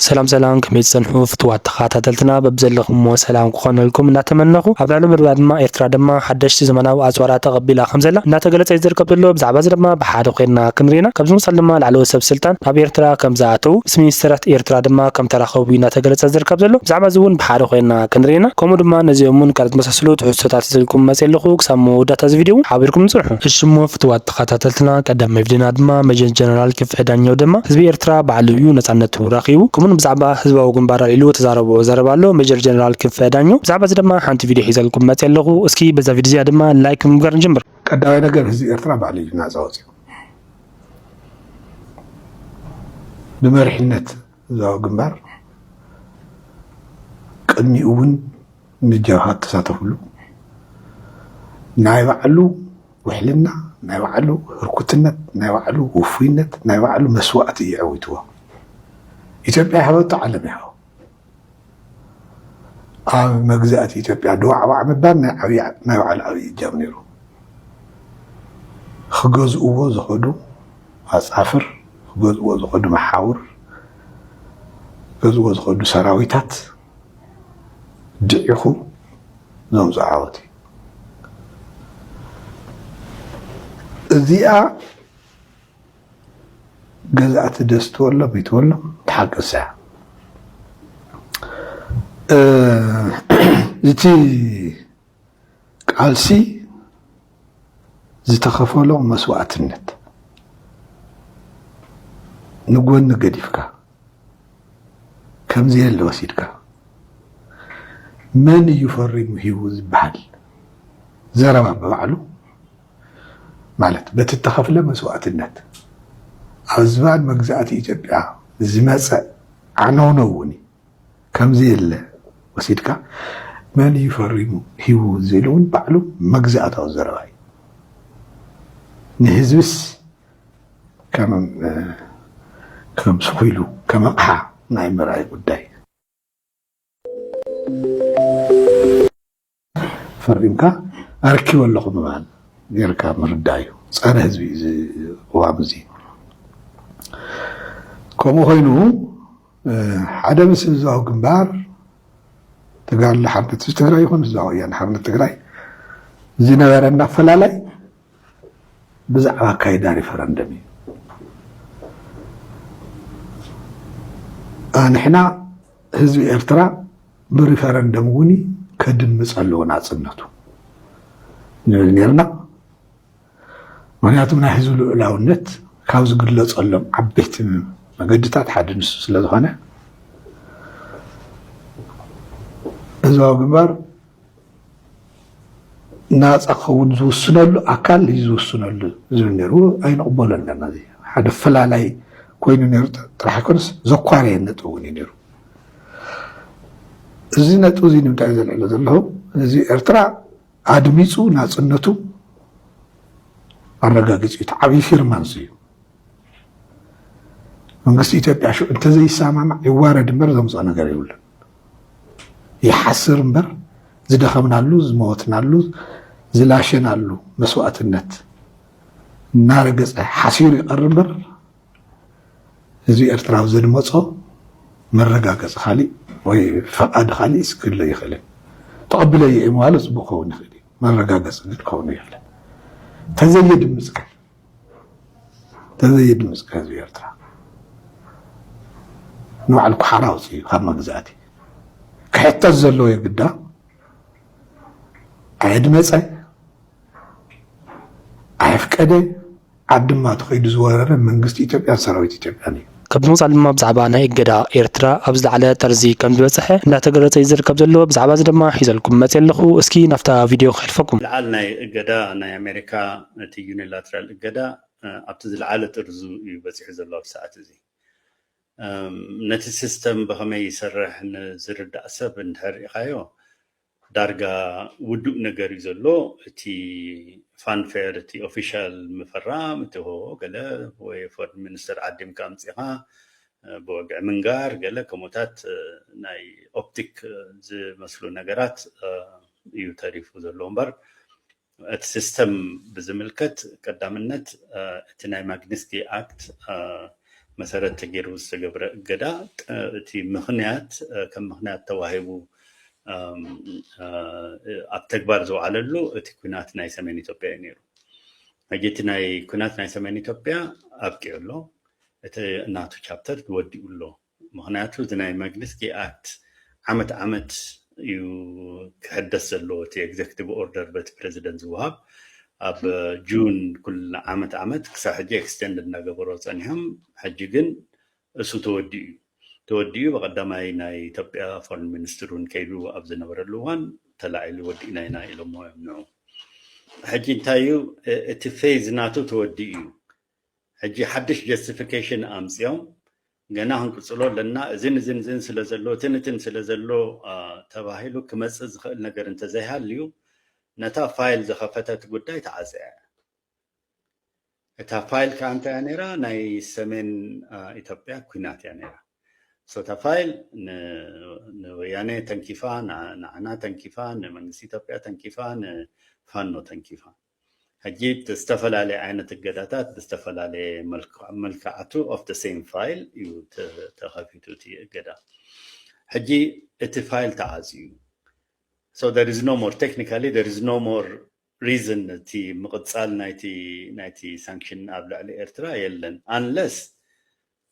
سلام كميت سنحو فتوات تخاتلتنا ببزلكم سلام كون لكم نتمنىخو عبدالله مرباد ما إرترا دما حدشت زماناو أزوارات قبيلة خمزلا نتقلت يزر قبلو بزعباز دما بحاد خيرنا كنرينا كبزم سلمة العلو سب سلطان ناب إرترا كم زاتو اسمي سرت إرترا دما كم تراخو بي نتقلت يزر قبلو بزعبازون بحاد خيرنا كنرينا كومو دما نزيومون كانت مسلسلو تحسوتات يزلكم مسيلخو كسامو داتا فيديو حابيركم نصرحو الشمو فتوات تخاتلتنا قدام مفدينا دما مجن جنرال كيف عدانيو دما حزب إرترا بعلويو نتعنتو راخيو كمون بزعبا حزباو جنبارا إلو تزاربو زربالو مجر جنرال كيف عدانيو بزعبا زدما حانت فيديو حيزلكم مسيلخو اسكي بزا فيديو زيادما لايك مقرن جنبر قدامي نقر حزب إرترا بعلويو نازواتيو بمرحنة زاو جنبار قدمي أون مجاهات تساتفلو ناي بعلو وحلنا ناي بعلو ركوتنت ناي بعلو وفينت ناي بعلو مسوأتي يعويتوا إثيوبيا حبت علم يحو مجزأة إثيوبيا دواء مبان ناي بعلو عبي جامنيرو خجوز أوز خدو أسافر خجوز أوز خدو محاور خجوز أوز خدو سراويتات دعيخو زوم زعواتي እዚኣ ገዛእቲ ደስቲ ወሎ ቤት ወሎ ተሓቅሳ እቲ ቃልሲ ዝተኸፈሎ መስዋዕትነት ንጎኒ ገዲፍካ ከምዚ የለ ወሲድካ መን እዩ ፈሪሙ ሂቡ ዝበሃል ዘረባ በባዕሉ ማለት በትተኸፍለ መስዋዕትነት አዝባን መግዛእቲ ኢትዮጵያ ዝመፀ ዓነውነውኒ ከምዚ የለ ወሲድካ መን ይፈሪሙ ሂቡ ዝኢሉውን ባዕሉ መግዛእታዊ ዘረባ እዩ ንህዝብስ ከም ስኹኢሉ ከም ኣቕሓ ናይ ምርኣይ ጉዳይ ፈሪምካ ኣረኪቦ ኣለኹ ምባል ጌርካ ምርዳእ እዩ ፀረ ህዝቢ እዋም እዚ ከምኡ ኮይኑ ሓደ ምስ ህዝባዊ ግንባር ተጋድሎ ሓርነት ትግራይ ይኹን ህዝባዊ ወያነ ሓርነት ትግራይ ዝነበረና ኣፈላላይ ብዛዕባ ኣካይዳ ሪፈረንደም እዩ ንሕና ህዝቢ ኤርትራ ብሪፈረንደም እውን ከድምፅ ኣለዎ ናፅነቱ ንብል ነርና ምክንያቱም ናይ ህዝቢ ልዑላውነት ካብ ዝግለፀሎም ዓበይቲ መገድታት ሓደ ንሱ ስለዝኾነ ህዝባዊ ግንባር ናፃ ክኸውን ዝውስነሉ ኣካል እዩ ዝውስነሉ ዝብል ነይሩ ኣይንቕበሎን ነርና እዚ ሓደ ፈላላይ ኮይኑ ነይሩ ጥራሕ ኣይኮነስ ዘኳርየ ነጥብ እውን እዩ ነይሩ እዚ ነጥብ እዚ ንምንታይ ዘልዕሎ ዘለኹ እዚ ኤርትራ ኣድሚፁ ናፅነቱ ኣረጋጊፅ እዩ ዓብዪ ፊርማንስ እዩ መንግስቲ ኢትዮጵያ ሹ እንተዘይሰማማዕ ይዋረድ እምበር ዘምፅኦ ነገር የብሉን ይሓስር እምበር ዝደኸምናሉ ዝመወትናሉ ዝላሸናሉ መስዋዕትነት እናረገፀ ሓሲሩ ይቐር እምበር እዚ ኤርትራዊ ዘድመፆ መረጋገፂ ካሊእ ወይ ፈቃዲ ካሊእ ክህለ ይኽእልን ተቐብለ እየ ምባሉ ፅቡቅ ክኸውን ይኽእል እዩ መረጋገፂ ግን ክኸውን ይኽእልን ተዘየድምፅከ ህዝቢ ኤርትራ ንባዕሉ ኩሓራ ውፅእ እዩ ካብ መግዛእቲ ክሕተት ዘለዎ የግዳ ኣየድመፀ ኣየፍቀደ ዓዲ ድማ ተኸይዱ ዝወረረ መንግስቲ ኢትዮጵያን ሰራዊት ኢትዮጵያን እዩ كبزمو سالما بزعبا ناي قدا إرترا أبز على ترزي كم بيوصحه لا تقدر تيزر كبزلو بزعبا زدما حيزلكم متلخو اسكي نفتا فيديو خلفكم العال ناي قدا ناي أمريكا نتي يونيلاترال قدا أبتز العال ترزو يبزح زلو بساعة زي نتي سيستم بخمي يسرح نزرد أسب انتهر إخايو دارجا ودو نجار يزلو تي فانفير تي اوفيشال مفرام تهو قال وفور منستر عدم كامصيها بوقع منقار قال كموتات ناي اوبتيك زي مسلو نجارات يو تاريفو زلون بر السيستم بزملكت قدامنت تناي ماغنيسكي اكت መሰረት ተገይሩ ዝተገብረ እገዳ እቲ ምኽንያት ከም ምኽንያት ተዋሂቡ ኣብ ተግባር ዝውዓለሉ እቲ ኩናት ናይ ሰሜን ኢትዮጵያ እዩ ነይሩ። ሕጂ እቲ ናይ ኩናት ናይ ሰሜን ኢትዮጵያ ኣብቂዑ ኣሎ። እቲ እናቱ ቻፕተር ትወዲኡ ኣሎ። ምኽንያቱ እቲ ናይ መግነስቲ ኣክት ዓመት እዩ ክሕደስ ዘለዎ እቲ ኤግዜክቲቭ ኦርደር በቲ ፕሬዚደንት ዝውሃብ ኣብ ጁን ኩል ዓመት ክሳብ ሕጂ ኤክስቴንድ እናገበሮ ፀኒሖም ሕጂ ግን እሱ ተወዲኡ በቀዳማይ ናይ ኢትዮጵያ ፎሬን ሚኒስትሩን ከይዱ ኣብ ዝነበረሉ እዋን ተላዒሉ ወዲእና ኢና ኢሎሞ የምንዑ። ሕጂ እንታይ እዩ እቲ ፌዝ ናቱ ተወዲኡ እዩ። ሕጂ ሓድሽ ጀስቲፊኬሽን ኣምፅኦም ገና ክንቅፅሎ ኣለና እዝን ስለ ዘሎ ትንትን ስለ ዘሎ ተባሂሉ ክመፅእ ዝኽእል ነገር እንተዘይሃልዩ ነታ ፋይል ዝኸፈተት ጉዳይ ተዓፅያ። እታ ፋይል ከዓ እንታይ እያ ነይራ? ናይ ሰሜን ኢትዮጵያ ኩናት እያ ነይራ። እታ ፋይል ንወያነ ተንኪፋ፣ ንዓና ተንኪፋ፣ ንመንግስቲ ኢትዮጵያ ተንኪፋ፣ ንፋኖ ተንኪፋ። ሕጂ ዝተፈላለዩ ዓይነት እገዳታት ብዝተፈላለየ መልክዓቱ ኦፍ ደ ሴም ፋይል እዩ ተኸፊቱ እቲ እገዳ። ሕጂ እቲ ፋይል ተዓፅዩ So there is no more, technically, there is no more reason to مقتصال نايتي sanction قبل على إيرترا يلن unless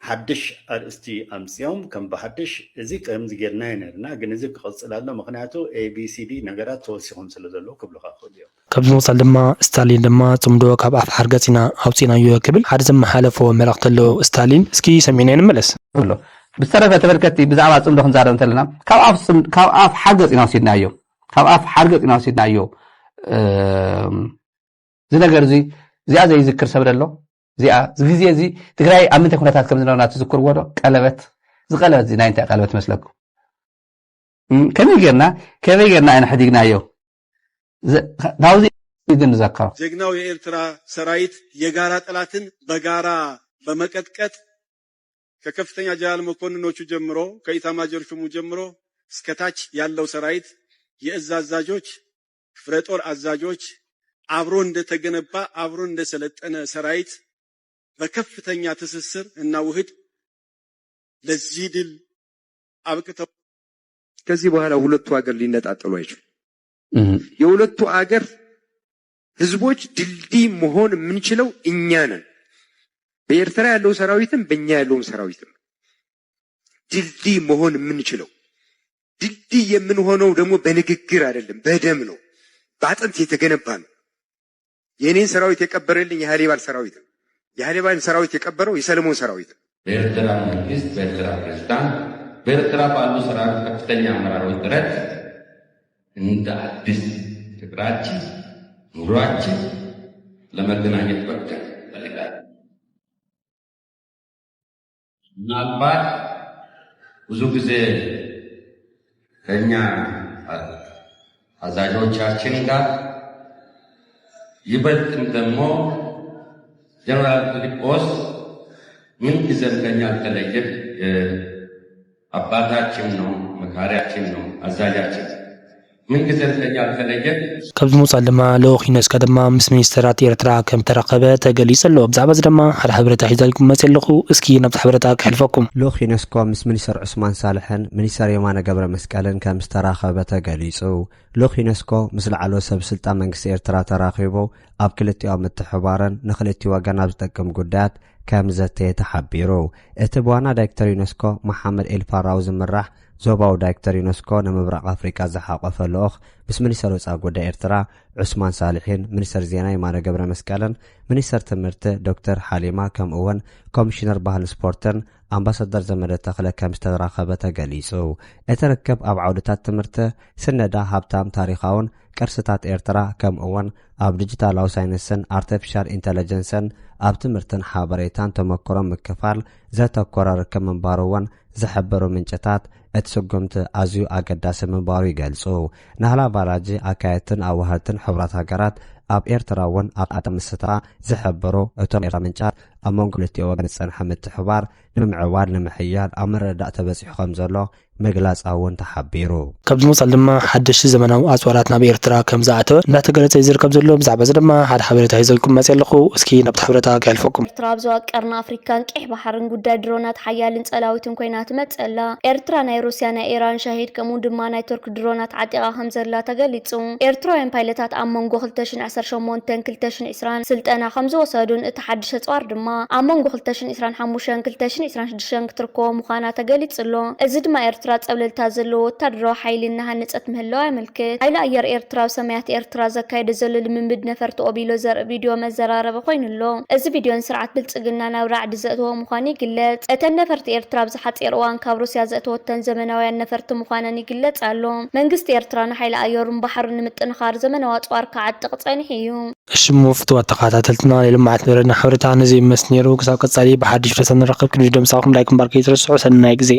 حدش أرستي أمس يوم كم بحدش إذا كم زجرنا هنا جنزك قصة لله مخناتو ABCD نجارات توصيهم سلزلو قبل خاخد يوم. قبل نوصل لما ستالين لما تمدو كاب أف حرقتنا أو تينا يو قبل هذا زم حلفه ملقت له ستالين سكي سمينين ملس. والله بسترفة تفركتي بزعمة تمدو خنزار مثلنا كاب أف حرقتنا سيدنا يوم. ካብ ኣፍ ሓርገጥ ኢና ወሲድናዮ እዚ ነገር እዚ እዚኣ ዘይዝክር ሰብ ደሎ እዚኣ ግዜ እዚ ትግራይ ኣብ ምንታይ ኩነታት ከም ዝነበርና ትዝክርዎ ዶ? ቀለበት ዝቀለበት እዚ ናይ እንታይ ቀለበት መስለኩም? ከመይ ጌርና ኢና ሕዲግናዮ? ናብዚ ንዘከሮ ጀግናው የኤርትራ ሰራዊት የጋራ ጠላትን በጋራ በመቀጥቀጥ ከከፍተኛ ጀነራል መኮንኖቹ ጀምሮ ከኢታማጆር ሹሙ ጀምሮ እስከታች ያለው ሰራዊት የእዝ አዛዦች ክፍለ ጦር አዛዦች አብሮ እንደተገነባ አብሮ እንደሰለጠነ ሰራዊት በከፍተኛ ትስስር እና ውህድ ለዚህ ድል አብቅተው ከዚህ በኋላ ሁለቱ ሀገር ሊነጣጠሉ አይችሉም። የሁለቱ ሀገር ህዝቦች ድልድይ መሆን የምንችለው እኛ ነን። በኤርትራ ያለው ሰራዊትም በእኛ ያለው ሰራዊትም ድልድይ መሆን የምንችለው ድልድይ የምንሆነው ደግሞ በንግግር አይደለም፣ በደም ነው፣ በአጥንት የተገነባ ነው። የኔን ሰራዊት የቀበረልኝ የሃሊባል ሰራዊት ነው። የሃሊባል ሰራዊት የቀበረው የሰለሞን ሰራዊት ነው። በኤርትራ መንግስት፣ በኤርትራ ፕሬዝዳንት፣ በኤርትራ ባሉ ሰራዊት ከፍተኛ አመራሮች ጥረት እንደ አዲስ ፍቅራችን፣ ኑሯችን ለመገናኘት በቅተን ፈልጋል። ምናልባት ብዙ ጊዜ ከኛ አዛዦቻችን ጋር ይበልጥም ደግሞ ጀነራል ፊሊጶስ ምን ጊዜም ከኛ አልተለየም። አባታችን ነው፣ መካሪያችን ነው፣ አዛዣችን ምን ጊዜም ከኛ አልተለየም። ከብዚ ምውፃእ ድማ ልኡኽ ዩኔስኮ ድማ ምስ ሚኒስትራት ኤርትራ ከም ተረኸበ ተገሊጹ ኣሎ። ብዛዕባ እዚ ድማ ሓደ ሓበሬታ ሒዛልኩም መፅእ ኣለኹ። እስኪ ናብቲ ሓበሬታ ክሕልፈኩም። ልኡኽ ዩኔስኮ ምስ ሚኒስትር ዑስማን ሳልሕን ሚኒስትር የማነ ገብረ መስቀልን ከም ዝተራኸበ ተገሊጹ። ልኡኽ ዩኔስኮ ምስ ላዕሎ ሰብ ስልጣን መንግስቲ ኤርትራ ተራኺቡ ኣብ ክልቲኦም ምትሕባርን ንክልቲኡ ወገን ኣብ ዝጠቅም ጉዳያት ከም ዘተየ ተሓቢሩ። እቲ ብዋና ዳይሬክተር ዩኔስኮ መሓመድ ኤልፋራው ዝምራሕ ዞባዊ ዳይሬክተር ዩኔስኮ ንምብራቕ ኣፍሪቃ ዝሓቆፈ ልኡኽ ምስ ሚኒስተር ወፃኢ ጉዳይ ኤርትራ ዑስማን ሳልሒን ሚኒስተር ዜና የማነ ገብረ መስቀልን ሚኒስተር ትምህርቲ ዶክተር ሓሊማ ከምኡ እውን ኮሚሽነር ባህሊ ስፖርትን ኣምባሳደር ዘመደ ተኽለ ከም ዝተራኸበ ተገሊጹ። እቲ ርክብ ኣብ ዓውድታት ትምህርቲ ስነዳ ሃብታም ታሪኻውን ቅርስታት ኤርትራ ከምኡ እውን ኣብ ዲጂታላዊ ሳይንስን ኣርቲፊሻል ኢንተለጀንስን ኣብ ትምህርትን ሓበሬታን ተመክሮን ምክፋል ዘተኮረ ርክብ ምንባሩ እውን ዝሕብሩ ምንጭታት እቲ ስጉምቲ ኣዝዩ ኣገዳሲ ምንባሩ ይገልጹ። ናህላ ባላጂ ኣካየትን ኣዋህርትን ሕብራት ሃገራት ኣብ ኤርትራ እውን ኣብ ኣጠምስታ ዝሕብሩ እቶም ኤርትራ ምንጫት ኣብ መንጎ ክልቲኡ ወገን ዝጸንሐ ምትሕብባር ንምዕዋድ ንምሕያድ ኣብ መረዳእ ተበጺሑ ከም ዘሎ ምግላጽ እውን ተሓቢሩ ካብዚ ወጻኢ ድማ ሓደሽቲ ዘመናዊ ኣጽዋራት ናብ ኤርትራ ከም ዝኣተወ እንዳተገለጸ ይዝርከብ ዘሎ ብዛዕባ እዚ ድማ ሓደ ሓበሬታ ሒዘልኩም መጽ ኣለኹ እስኪ ናብቲ ሓበሬታ ከሕልፈኩም ኤርትራ ኣብ ዞባ ቀርኒ ኣፍሪካን ቄሕ ባሕርን ጉዳይ ድሮናት ሓያልን ጸላዊትን ኮይና ትመጽእ ኣላ ኤርትራ ናይ ሩስያ ናይ ኢራን ሻሂድ ከምኡ ድማ ናይ ቱርክ ድሮናት ዓጢቓ ከም ዘላ ተገሊጹ ኤርትራውያን ፓይለታት ኣብ መንጎ 2018-2020 ስልጠና ከም ዝወሰዱን እቲ ሓድሽ ኣጽዋር ድማ ኣብ መንጎ 2025-2026 ክትርከቦ ምዃና ተገሊጹ ኣሎ እዚ ድማ ኤርትራ ጸብለልታ ዘለዎ ወታደራዊ ሓይሊ እናሃነጸት ምህላዋ ይምልክት ሓይሊ ኣየር ኤርትራ ሰማያት ኤርትራ ዘካየደ ዘሎ ልምምድ ነፈርቲ ኦቢሎ ዘርኢ ቪድዮ መዘራረበ ኮይኑሎ እዚ ቪድዮን ስርዓት ብልጽግና ናብ ራዕዲ ዘእተዎ ምዃኑ ይግለጽ እተን ነፈርቲ ኤርትራ ብዝሓጺር እዋን ካብ ሩስያ ዘእተወተን ዘመናውያን ነፈርቲ ምዃነን ይግለጽ ኣሎ መንግስቲ ኤርትራ ንሓይሊ ኣየሩን ባሕርን ንምጥንኻር ዘመናዊ ኣጽዋር ክዓጥቕ ጸኒሑ እዩ እሺ ፍትዋት ተኸታተልትና ልምዓት ንረና ሓበሬታ ነዚ ይመስል ነይሩ ክሳብ ቀጻሊ ብሓድሽ ፍልሰት ንረኽብ ክንዲ ደምሳኹም ላይክ ምባርክ ይትረስዑ ሰናይ ግዜ